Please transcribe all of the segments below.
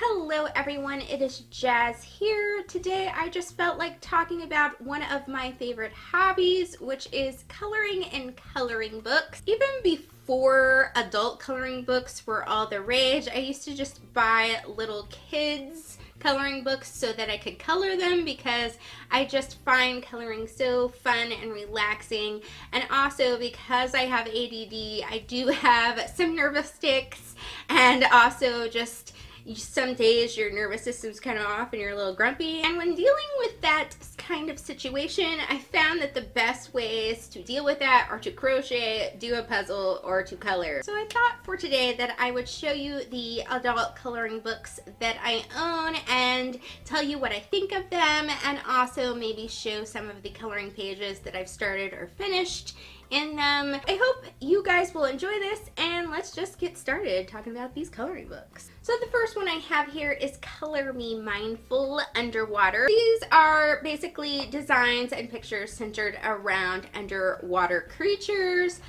Hello everyone, it is Jazz here. Today I just felt like talking about one of my favorite hobbies, which is coloring and coloring books. Even before adult coloring books were all the rage, I used to just buy little kids coloring books so that I could color them because I just find coloring so fun and relaxing. And also because I have ADD, I do have some nervous tics, and also just some days your nervous system's kind of off and you're a little grumpy. And when dealing with that kind of situation, I found that the best ways to deal with that are to crochet, do a puzzle, or to color. So I thought for today that I would show you the adult coloring books that I own and tell you what I think of them, and also maybe show some of the coloring pages that I've started or finished in them. I hope you guys will enjoy this, and let's just get started talking about these coloring books. So the first one I have here is Color Me Mindful Underwater. These are basically designs and pictures centered around underwater creatures.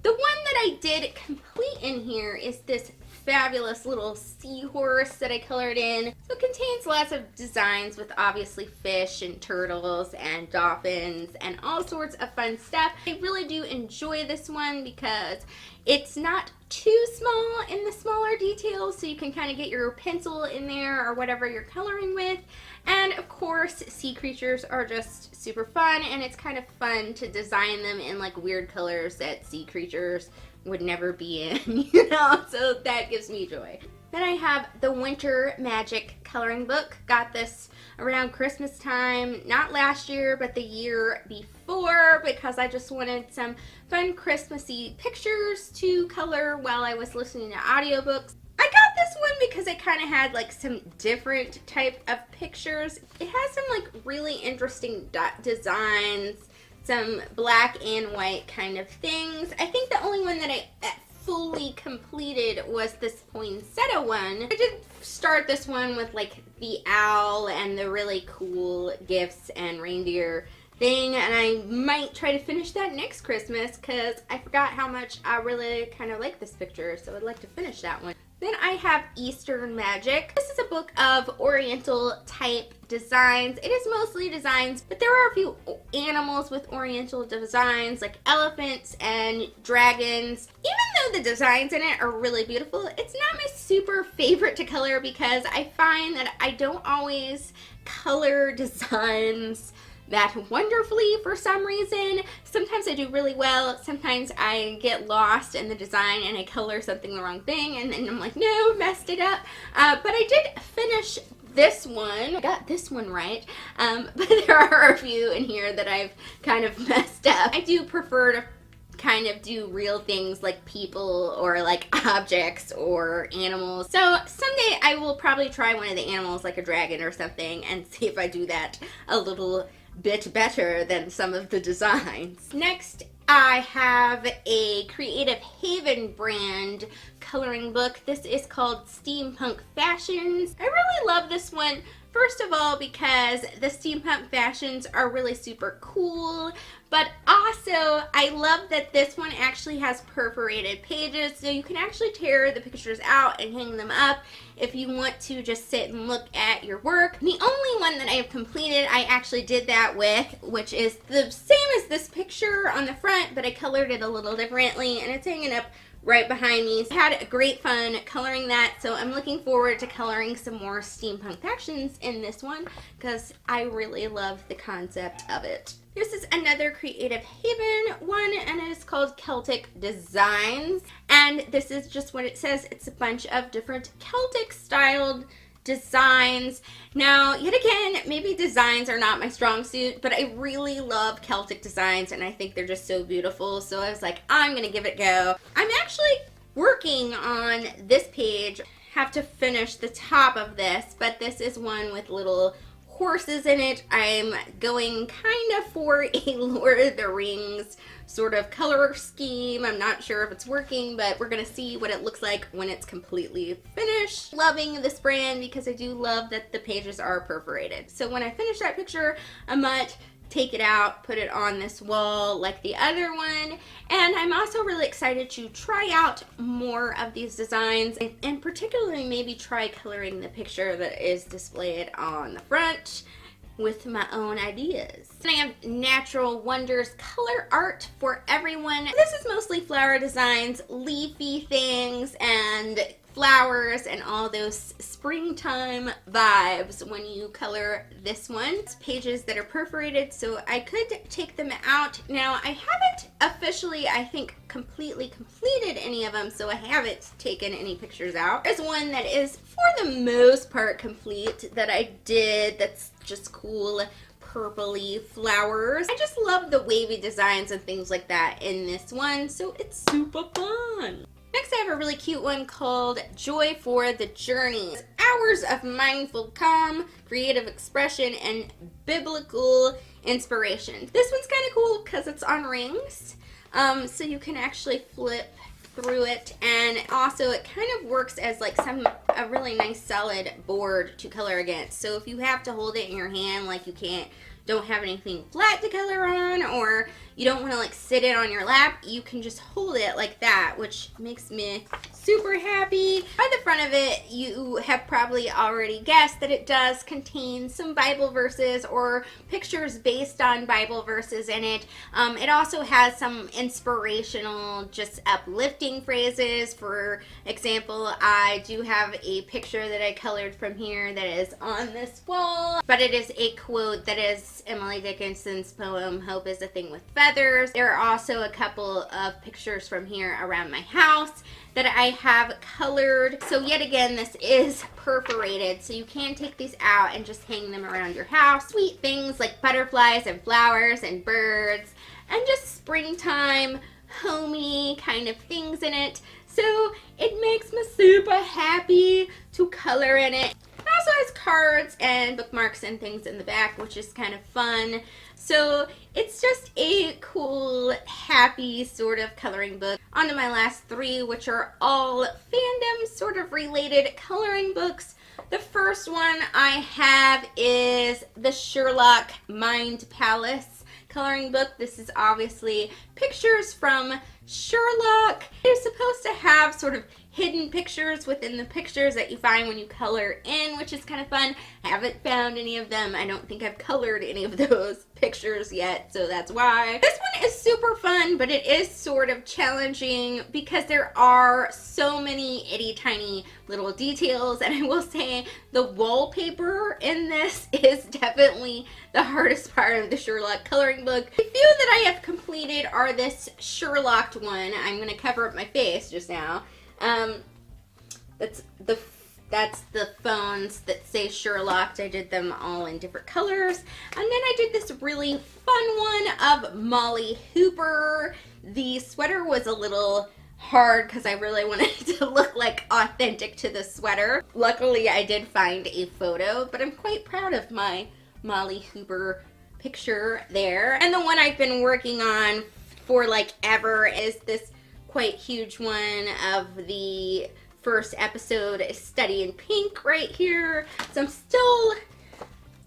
The one that I did complete in here is this fabulous little seahorse that I colored in. So it contains lots of designs with obviously fish and turtles and dolphins and all sorts of fun stuff. I really do enjoy this one because it's not too small in the smaller details, so you can kind of get your pencil in there or whatever you're coloring with. And of course, sea creatures are just super fun, and it's kind of fun to design them in like weird colors that sea creatures would never be in, you know, so that gives me joy. Then I have the Winter Magic coloring book. Got this around Christmas time, not last year, but the year before, because I just wanted some fun Christmassy pictures to color while I was listening to audiobooks. I got this one because it kind of had like some different type of pictures. It has some like really interesting designs, some black and white kind of things. I think the only one that I fully completed was this poinsettia one. I did start this one with like the owl and the really cool gifts and reindeer thing, and I might try to finish that next Christmas because I forgot how much I really kind of like this picture, so I'd like to finish that one. Then I have Eastern Magic. This is a book of Oriental type designs. It is mostly designs, but there are a few animals with Oriental designs like elephants and dragons. Even though the designs in it are really beautiful, it's not my super favorite to color because I find that I don't always color designs that wonderfully for some reason. Sometimes I do really well, sometimes I get lost in the design and I color something the wrong thing, and then I'm like, no, messed it up. But I did finish this one. I got this one right, but there are a few in here that I've kind of messed up. I do prefer to kind of do real things like people or like objects or animals. So someday I will probably try one of the animals like a dragon or something and see if I do that a little bit better than some of the designs. Next, I have a Creative Haven brand coloring book. This is called Steampunk Fashion. I really love this one. First of all, because the steampunk fashions are really super cool, but also I love that this one actually has perforated pages, so you can actually tear the pictures out and hang them up if you want to just sit and look at your work. The only one that I have completed, I actually did that with, which is the same as this picture on the front, but I colored it a little differently, and it's hanging up right behind me. I had great fun coloring that, so I'm looking forward to coloring some more steampunk fashions in this one because I really love the concept of it. This is another Creative Haven one, and it is called Celtic Designs, and this is just what it says. It's a bunch of different Celtic styled designs. Now, yet again, maybe designs are not my strong suit, but I really love Celtic designs and I think they're just so beautiful. So I was like, I'm gonna give it a go. I'm actually working on this page. Have to finish the top of this, but this is one with little horses in it. I'm going kind of for a Lord of the Rings sort of color scheme. I'm not sure if it's working, but we're gonna see what it looks like when it's completely finished. Loving this brand because I do love that the pages are perforated. So when I finish that picture, I might take it out, put it on this wall like the other one. And I'm also really excited to try out more of these designs, and particularly maybe try coloring the picture that is displayed on the front with my own ideas. And I have Natural Wonders color art for everyone. This is mostly flower designs, leafy things, and flowers and all those springtime vibes when you color this one. It's pages that are perforated, so I could take them out. Now, I haven't officially, I think, completely completed any of them, so I haven't taken any pictures out. There's one that is, for the most part, complete that I did that's just cool purpley flowers. I just love the wavy designs and things like that in this one, so it's super fun. Next, I have a really cute one called Joy for the Journey. It's hours of mindful calm, creative expression, and biblical inspiration. This one's kind of cool because it's on rings, so you can actually flip through it, and also it kind of works as like a really nice solid board to color against. So if you have to hold it in your hand, like you don't have anything flat to color on, or you don't want to like sit it on your lap, you can just hold it like that, which makes me super happy. By the front of it, you have probably already guessed that it does contain some Bible verses or pictures based on Bible verses in it. It also has some inspirational, just uplifting phrases. For example, I do have a picture that I colored from here that is on this wall, but it is a quote that is Emily Dickinson's poem, "Hope is a Thing with Feathers." There are also a couple of pictures from here around my house that I have colored. So yet again, this is perforated, so you can take these out and just hang them around your house. Sweet things like butterflies and flowers and birds and just springtime, homey kind of things in it. So it makes me super happy to color in it. It also has cards and bookmarks and things in the back, which is kind of fun. So it's just a cool, happy sort of coloring book. On to my last three, which are all fandom sort of related coloring books. The first one I have is the Sherlock Mind Palace coloring book. This is obviously pictures from Sherlock. They're supposed to have sort of hidden pictures within the pictures that you find when you color in, which is kind of fun. I haven't found any of them. I don't think I've colored any of those pictures yet, so that's why. This one is super fun, but it is sort of challenging because there are so many itty tiny little details, and I will say the wallpaper in this is definitely the hardest part of the Sherlock coloring book. The few that I have completed are this Sherlocked one. I'm going to cover up my face just now. That's the phones that say Sherlocked. I did them all in different colors. And then I did this really fun one of Molly Hooper. The sweater was a little hard because I really wanted it to look like authentic to the sweater. Luckily, I did find a photo, but I'm quite proud of my Molly Hooper picture there. And the one I've been working on for like ever is this quite huge one of the first episode, Study in Pink right here. So I'm still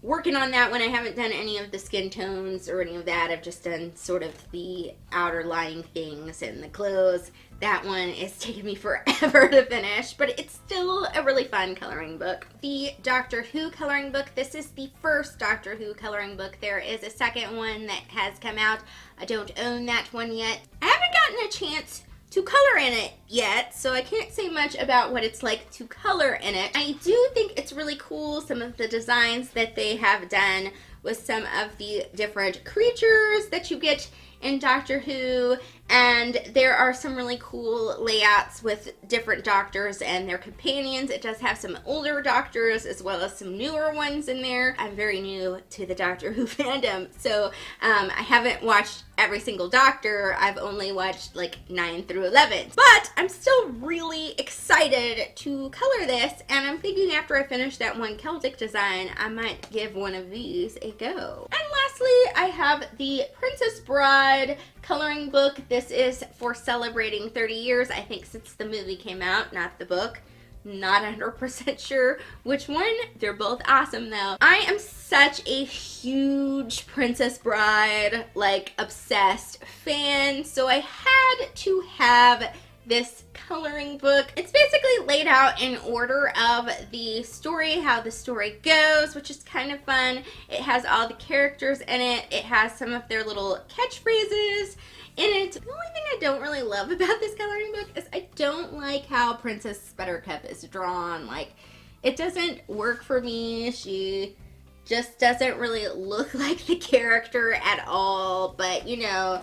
working on that one. I haven't done any of the skin tones or any of that. I've just done sort of the outer lying things and the clothes. That one is taking me forever to finish, but it's still a really fun coloring book. The Doctor Who coloring book. This is the first Doctor Who coloring book. There is a second one that has come out. I don't own that one yet. I haven't gotten a chance to color in it yet, so I can't say much about what it's like to color in it. I do think it's really cool, some of the designs that they have done with some of the different creatures that you get in Doctor Who, and there are some really cool layouts with different doctors and their companions. It does have some older doctors as well as some newer ones in there. I'm very new to the Doctor Who fandom, so I haven't watched every single Doctor. I've only watched like 9 through 11, but I'm still really excited to color this, and I'm thinking after I finish that one Celtic Design, I might give one of these a go. And lastly, I have the Princess Bride coloring book. This is for celebrating 30 years, I think, since the movie came out, not the book. Not 100% sure which one. They're both awesome though. I am such a huge Princess Bride, like, obsessed fan, so I had to have this coloring book. It's basically laid out in order of the story, how the story goes, which is kind of fun. It has all the characters in it. It has some of their little catchphrases in it. The only thing I don't really love about this coloring book is I don't like how Princess Buttercup is drawn. Like, it doesn't work for me. She just doesn't really look like the character at all, but you know,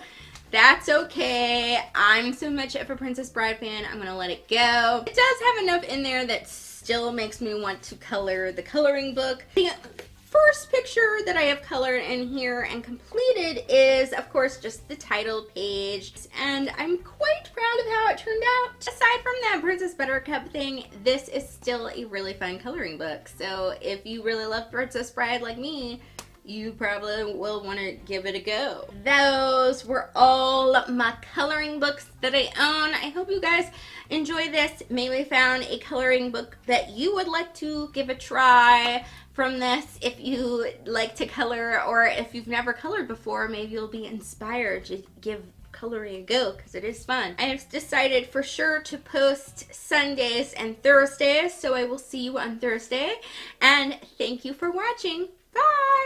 that's okay. I'm so much of a Princess Bride fan, I'm gonna let it go. It does have enough in there that still makes me want to color the coloring book. The first picture that I have colored in here and completed is, of course, just the title page, and I'm quite proud of how it turned out. Aside from that Princess Buttercup thing, this is still a really fun coloring book, so if you really love Princess Bride like me, you probably will want to give it a go. Those were all my coloring books that I own. I hope you guys enjoy this. Maybe found a coloring book that you would like to give a try from this. If you like to color, or if you've never colored before, maybe you'll be inspired to give coloring a go, because it is fun. I have decided for sure to post Sundays and Thursdays, so I will see you on Thursday, and thank you for watching. Bye!